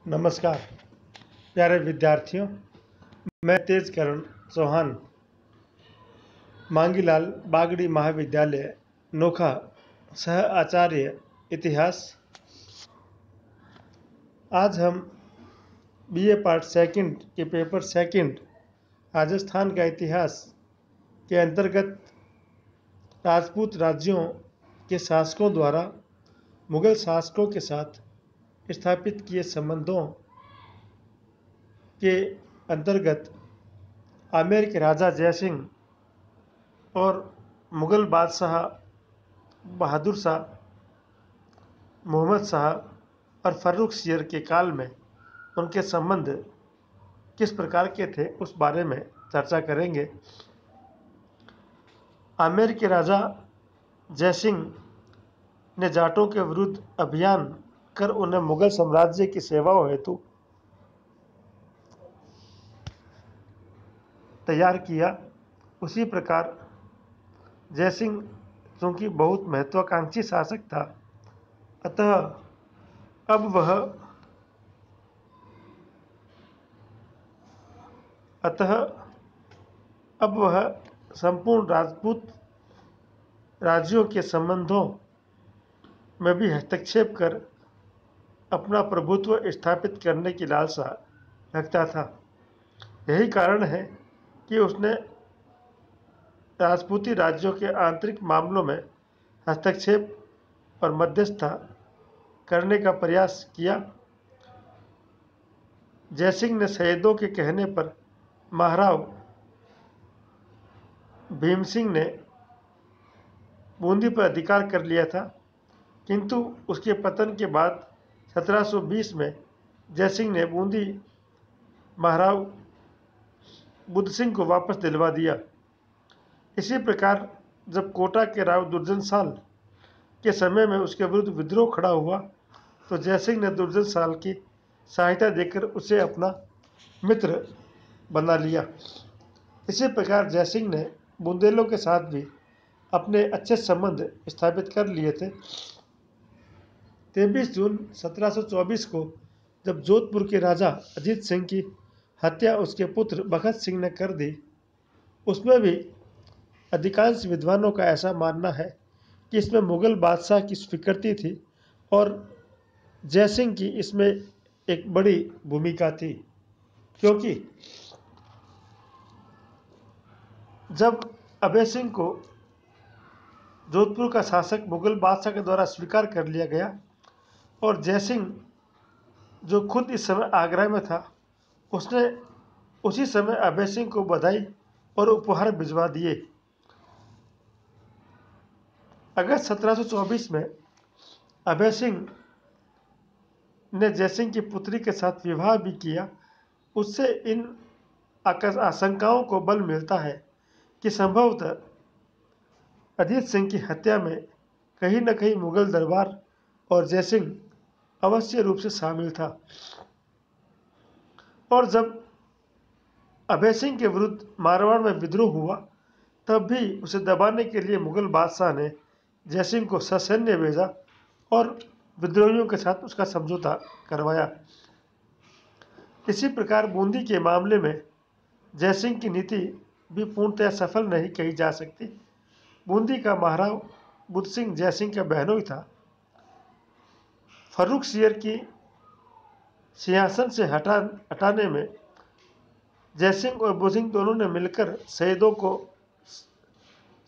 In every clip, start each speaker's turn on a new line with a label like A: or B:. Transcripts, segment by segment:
A: नमस्कार प्यारे विद्यार्थियों। मैं तेजकरण चौहान मांगीलाल बागड़ी महाविद्यालय नोखा सह आचार्य इतिहास। आज हम बीए पार्ट सेकंड के पेपर सेकंड राजस्थान का इतिहास के अंतर्गत राजपूत राज्यों के शासकों द्वारा मुगल शासकों के साथ स्थापित किए संबंधों के अंतर्गत आमेर के राजा जयसिंह और मुगल बादशाह बहादुर शाह, मोहम्मद शाह और फर्रुखसियर के काल में उनके संबंध किस प्रकार के थे उस बारे में चर्चा करेंगे। आमेर के राजा जयसिंह ने जाटों के विरुद्ध अभियान कर उन्हें मुगल साम्राज्य की सेवाओं हेतु तैयार किया। उसी प्रकार जयसिंह चूंकि बहुत महत्वाकांक्षी शासक था, अतः अब वह संपूर्ण राजपूत राज्यों के संबंधों में भी हस्तक्षेप कर अपना प्रभुत्व स्थापित करने की लालसा रखता था। यही कारण है कि उसने राजपूती राज्यों के आंतरिक मामलों में हस्तक्षेप और मध्यस्थता करने का प्रयास किया। जयसिंह ने सैयदों के कहने पर महाराव भीम सिंह ने बूंदी पर अधिकार कर लिया था, किंतु उसके पतन के बाद 1720 में जयसिंह ने बूंदी महाराव बुद्ध सिंह को वापस दिलवा दिया। इसी प्रकार जब कोटा के राव दुर्जन साल के समय में उसके विरुद्ध विद्रोह खड़ा हुआ, तो जयसिंह ने दुर्जन साल की सहायता देकर उसे अपना मित्र बना लिया। इसी प्रकार जयसिंह ने बुंदेलों के साथ भी अपने अच्छे संबंध स्थापित कर लिए थे। 23 जून 1724 को जब जोधपुर के राजा अजीत सिंह की हत्या उसके पुत्र भगत सिंह ने कर दी, उसमें भी अधिकांश विद्वानों का ऐसा मानना है कि इसमें मुगल बादशाह की स्वीकृति थी और जयसिंह की इसमें एक बड़ी भूमिका थी, क्योंकि जब अभय सिंह को जोधपुर का शासक मुगल बादशाह के द्वारा स्वीकार कर लिया गया और जयसिंह जो खुद इस समय आगरा में था, उसने उसी समय अभय सिंह को बधाई और उपहार भिजवा दिए। अगस्त 1724 में अभय सिंह ने जयसिंह की पुत्री के साथ विवाह भी किया। उससे इन आशंकाओं को बल मिलता है कि संभवतः अजीत सिंह की हत्या में कहीं न कहीं मुगल दरबार और जयसिंह अवश्य रूप से शामिल था। और जब अभय सिंह के विरुद्ध मारवाड़ में विद्रोह हुआ, तब भी उसे दबाने के लिए मुगल बादशाह ने जयसिंह को ससैन्य भेजा और विद्रोहियों के साथ उसका समझौता करवाया। इसी प्रकार बूंदी के मामले में जयसिंह की नीति भी पूर्णतः सफल नहीं कही जा सकती। बूंदी का महाराव बुद्ध सिंह जयसिंह का बहनोई था। फर्रुखसियर की सिंहासन से हटाने में जयसिंह और बुद्ध सिंह दोनों ने मिलकर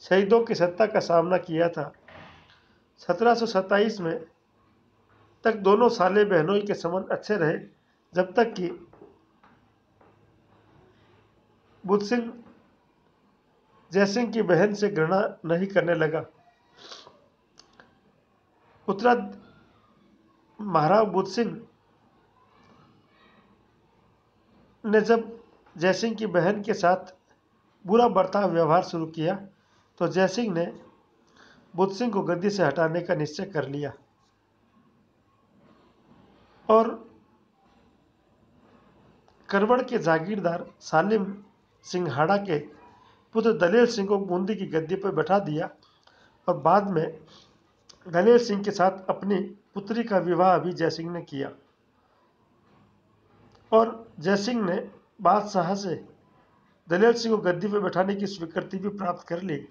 A: शहीदों की सत्ता का सामना किया था। 1727 में तक दोनों साले बहनोई के संबंध अच्छे रहे, जब तक कि बुद्ध सिंह जयसिंह की बहन से घृणा नहीं करने लगा। उत्तरार्ध महाराव बुद्ध सिंह ने जब जयसिंह की बहन के साथ बुरा बर्ताव व्यवहार शुरू किया, तो जयसिंह ने बुद्ध सिंह को गद्दी से हटाने का निश्चय कर लिया और करवड़ के जागीरदार सालिम सिंघाड़ा के पुत्र दलेल सिंह को बूंदी की गद्दी पर बैठा दिया और बाद में दलेल सिंह के साथ अपनी पुत्री का विवाह भी जयसिंह ने किया। और जयसिंह ने बादशाह से दलेर सिंह को गद्दी पर बैठाने की स्वीकृति भी प्राप्त कर ली।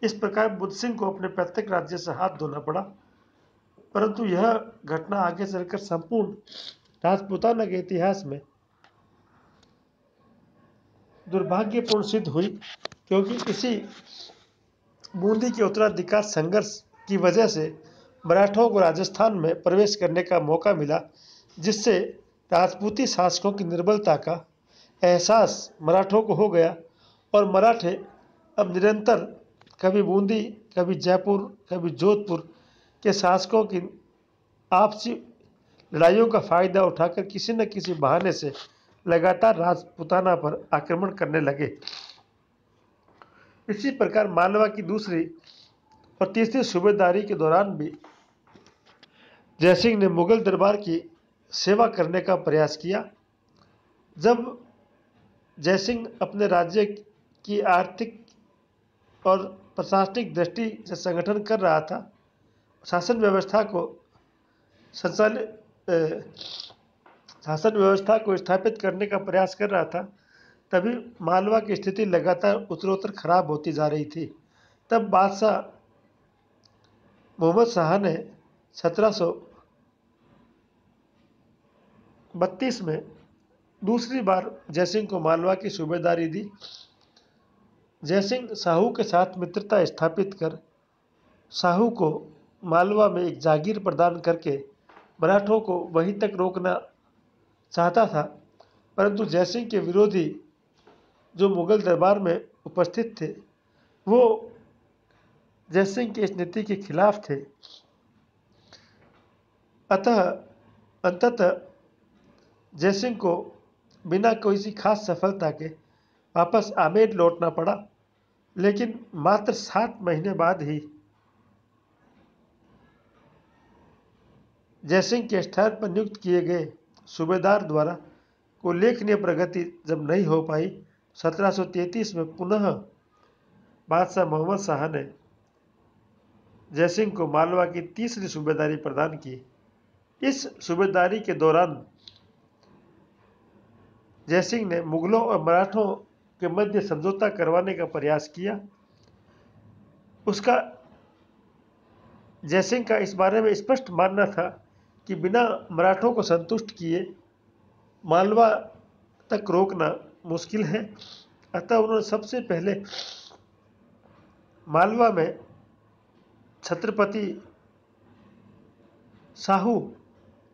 A: इस प्रकार बुद्ध सिंह को अपने पैतृक राज्य से हाथ धोना पड़ा, परंतु यह घटना आगे चलकर संपूर्ण राजपूताना के इतिहास में दुर्भाग्यपूर्ण सिद्ध हुई, क्योंकि इसी बूंदी के उत्तराधिकार संघर्ष की वजह से मराठों को राजस्थान में प्रवेश करने का मौका मिला, जिससे राजपूती शासकों की निर्बलता का एहसास मराठों को हो गया और मराठे अब निरंतर कभी बूंदी, कभी जयपुर, कभी जोधपुर के शासकों की आपसी लड़ाइयों का फायदा उठाकर किसी न किसी बहाने से लगातार राजपूताना पर आक्रमण करने लगे। इसी प्रकार मालवा की दूसरी और तीसरी सूबेदारी के दौरान भी जयसिंह ने मुगल दरबार की सेवा करने का प्रयास किया। जब जयसिंह अपने राज्य की आर्थिक और प्रशासनिक दृष्टि से संगठन कर रहा था, शासन व्यवस्था को स्थापित करने का प्रयास कर रहा था, तभी मालवा की स्थिति लगातार उत्तरोत्तर खराब होती जा रही थी। तब बादशाह मोहम्मद शाह ने 1732 में दूसरी बार जयसिंह को मालवा की सूबेदारी दी। जयसिंह साहू के साथ मित्रता स्थापित कर साहू को मालवा में एक जागीर प्रदान करके मराठों को वहीं तक रोकना चाहता था, परंतु जयसिंह के विरोधी जो मुगल दरबार में उपस्थित थे, वो जयसिंह की इस नीति के खिलाफ थे। अतः अंततः जयसिंह को बिना किसी खास सफलता के वापस आमेर लौटना पड़ा, लेकिन मात्र 7 महीने बाद ही जयसिंह के स्थान पर नियुक्त किए गए सूबेदार द्वारा उल्लेखनीय प्रगति जब नहीं हो पाई, 1733 में पुनः बादशाह मोहम्मद शाह ने जयसिंह को मालवा की तीसरी सूबेदारी प्रदान की। इस सूबेदारी के दौरान जयसिंह ने मुगलों और मराठों के मध्य समझौता करवाने का प्रयास किया। जयसिंह का इस बारे में स्पष्ट मानना था कि बिना मराठों को संतुष्ट किए मालवा तक रोकना मुश्किल है। अतः उन्होंने सबसे पहले मालवा में छत्रपति साहू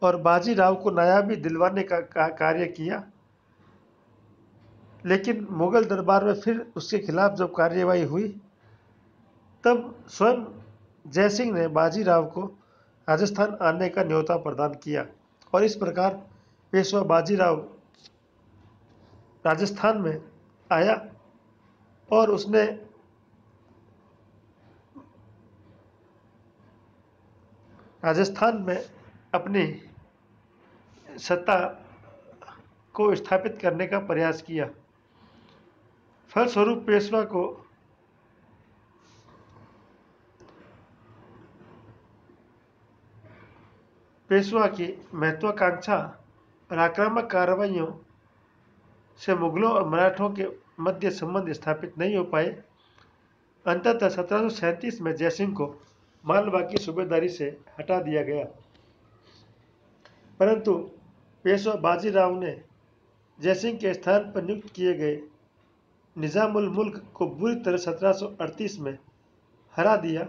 A: और बाजीराव को नायाबी दिलवाने का कार्य किया, लेकिन मुगल दरबार में फिर उसके खिलाफ जब कार्यवाही हुई, तब स्वयं जयसिंह ने बाजीराव को राजस्थान आने का न्योता प्रदान किया और इस प्रकार पेशवा बाजीराव राजस्थान में आया और उसने राजस्थान में अपनी सत्ता को स्थापित करने का प्रयास किया। फलस्वरूप पेशवा की महत्वाकांक्षा और आक्रामक कार्रवाइयों से मुगलों और मराठों के मध्य संबंध स्थापित नहीं हो पाए। अंततः 1737 में जयसिंह को मालवा की सूबेदारी से हटा दिया गया, परंतु पेशवा बाजीराव ने जयसिंह के स्थान पर नियुक्त किए गए निजामुल मुल्क को बुरी तरह 1738 में हरा दिया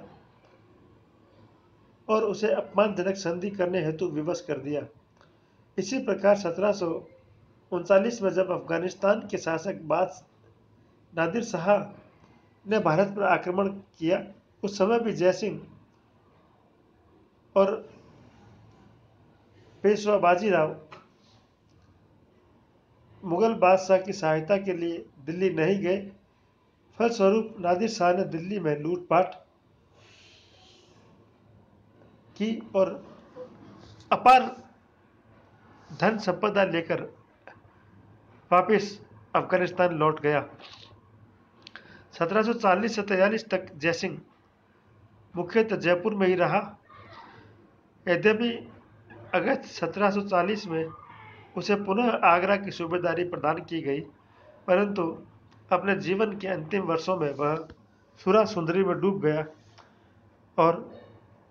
A: और उसे अपमानजनक संधि करने हेतु विवश कर दिया। इसी प्रकार 1739 में जब अफगानिस्तान के शासक नादिर शाह ने भारत पर आक्रमण किया, उस समय भी जयसिंह और पेशवा बाजीराव मुगल बादशाह की सहायता के लिए दिल्ली नहीं गए। फलस्वरूप नादिर शाह ने दिल्ली में लूटपाट की और अपार धन संपदा लेकर वापस अफगानिस्तान लौट गया। 1740 से 43 तक जयसिंह मुख्यतः जयपुर में ही रहा। यद्यपि अगस्त 1740 में उसे पुनः आगरा की सूबेदारी प्रदान की गई, परंतु अपने जीवन के अंतिम वर्षों में वह सुरा सुंदरी में डूब गया और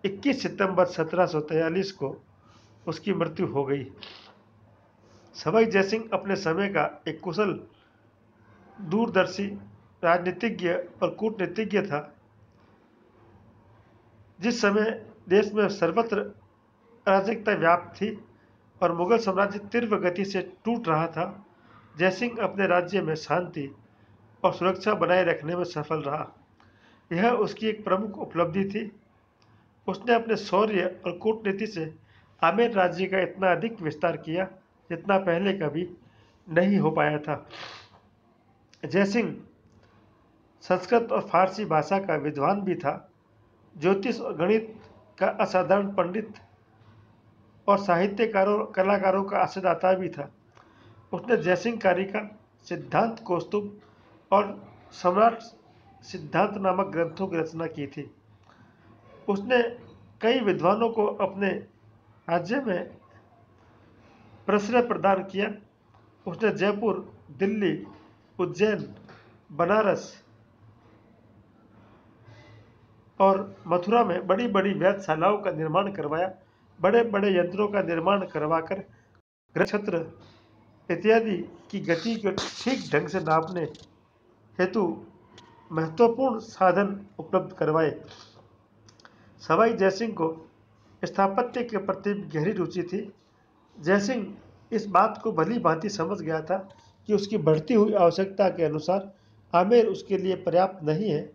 A: 21 सितंबर 1743 को उसकी मृत्यु हो गई। सवाई जयसिंह अपने समय का एक कुशल दूरदर्शी राजनीतिज्ञ और कूटनीतिज्ञ था। जिस समय देश में सर्वत्र अराजकता व्याप्त थी और मुगल साम्राज्य तीव्र गति से टूट रहा था, जयसिंह अपने राज्य में शांति और सुरक्षा बनाए रखने में सफल रहा। यह उसकी एक प्रमुख उपलब्धि थी। उसने अपने शौर्य और कूटनीति से आमेर राज्य का इतना अधिक विस्तार किया जितना पहले कभी नहीं हो पाया था। जयसिंह संस्कृत और फारसी भाषा का विद्वान भी था, ज्योतिष और गणित का असाधारण पंडित और साहित्यकारों कलाकारों का आश्रयदाता भी था। उसने जयसिंह कारिका, सिद्धांत कौस्तुभ और सम्राट सिद्धांत नामक ग्रंथों की रचना की थी। उसने कई विद्वानों को अपने राज्य में प्रश्रय प्रदान किया। उसने जयपुर, दिल्ली, उज्जैन, बनारस और मथुरा में बड़ी बड़ी वेधशालाओं का निर्माण करवाया। बड़े बड़े यंत्रों का निर्माण करवाकर ग्रह छत्र इत्यादि की गति को ठीक ढंग से नापने हेतु महत्वपूर्ण साधन उपलब्ध करवाए। सवाई जयसिंह को स्थापत्य के प्रति गहरी रुचि थी। जयसिंह इस बात को भली भांति समझ गया था कि उसकी बढ़ती हुई आवश्यकता के अनुसार आमेर उसके लिए पर्याप्त नहीं है।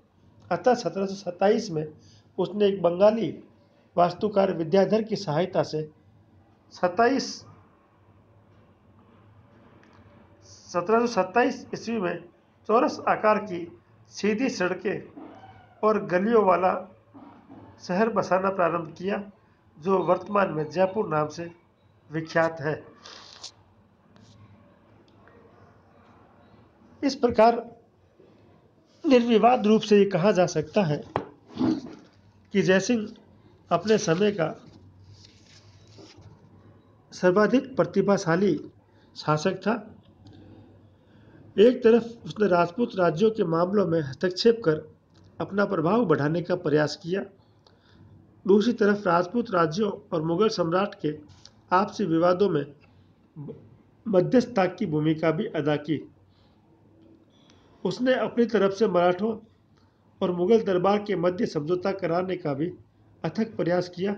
A: अतः 1727 में उसने एक बंगाली वास्तुकार विद्याधर की सहायता से 1727 ईस्वी में चौरस आकार की सीधी सड़कें और गलियों वाला शहर बसाना प्रारंभ किया, जो वर्तमान में जयपुर नाम से विख्यात है। इस प्रकार निर्विवाद रूप से ये कहा जा सकता है कि जयसिंह अपने समय का सर्वाधिक प्रतिभाशाली शासक था। एक तरफ उसने राजपूत राज्यों के मामलों में हस्तक्षेप कर अपना प्रभाव बढ़ाने का प्रयास किया, दूसरी तरफ राजपूत राज्यों और मुगल सम्राट के आपसी विवादों में मध्यस्थता की भूमिका भी अदा की। उसने अपनी तरफ से मराठों और मुगल दरबार के मध्य समझौता कराने का भी अथक प्रयास किया,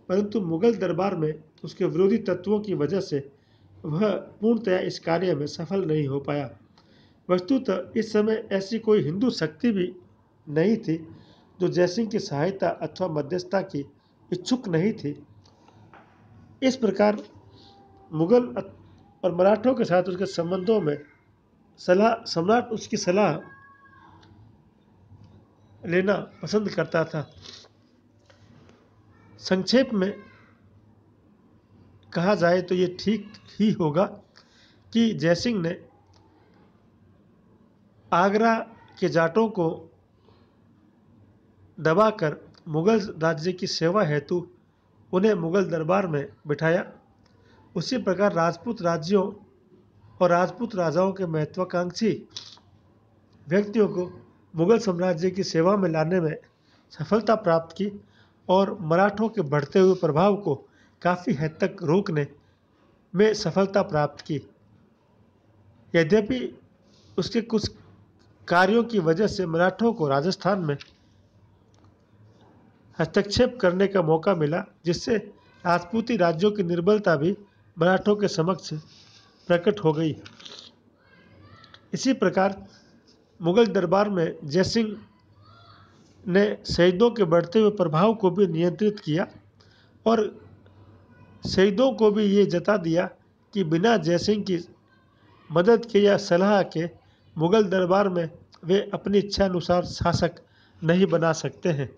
A: परंतु मुगल दरबार में उसके विरोधी तत्वों की वजह से वह पूर्णतया इस कार्य में सफल नहीं हो पाया। वस्तुतः इस समय ऐसी कोई हिंदू शक्ति भी नहीं थी जो जयसिंह की सहायता अथवा मध्यस्थता की इच्छुक नहीं थी। इस प्रकार मुगल और मराठों के साथ उसके संबंधों में सम्राट उसकी सलाह लेना पसंद करता था। संक्षेप में कहा जाए तो ये ठीक ही होगा कि जयसिंह ने आगरा के जाटों को दबाकर मुगल राज्य की सेवा हेतु उन्हें मुगल दरबार में बिठाया। उसी प्रकार राजपूत राज्यों और राजपूत राजाओं के महत्वाकांक्षी व्यक्तियों को मुगल साम्राज्य की सेवा में लाने में सफलता प्राप्त की और मराठों के बढ़ते हुए प्रभाव को काफ़ी हद तक रोकने में सफलता प्राप्त की। यद्यपि उसके कुछ कार्यों की वजह से मराठों को राजस्थान में हस्तक्षेप करने का मौका मिला, जिससे राजपूती राज्यों की निर्बलता भी मराठों के समक्ष प्रकट हो गई। इसी प्रकार मुगल दरबार में जयसिंह ने शहीदों के बढ़ते हुए प्रभाव को भी नियंत्रित किया और शहीदों को भी ये जता दिया कि बिना जयसिंह की मदद के या सलाह के मुगल दरबार में वे अपनी इच्छा अनुसार शासक नहीं बना सकते हैं।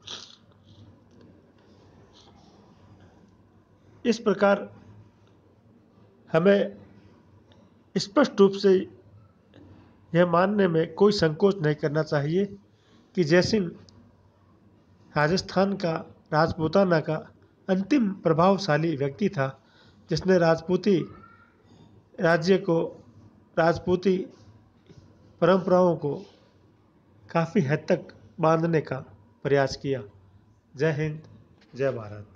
A: इस प्रकार हमें स्पष्ट रूप से यह मानने में कोई संकोच नहीं करना चाहिए कि जयसिंह राजस्थान का राजपूताना का अंतिम प्रभावशाली व्यक्ति था, जिसने राजपूती राज्य को, राजपूती परंपराओं को काफ़ी हद तक बांधने का प्रयास किया। जय हिंद, जय भारत।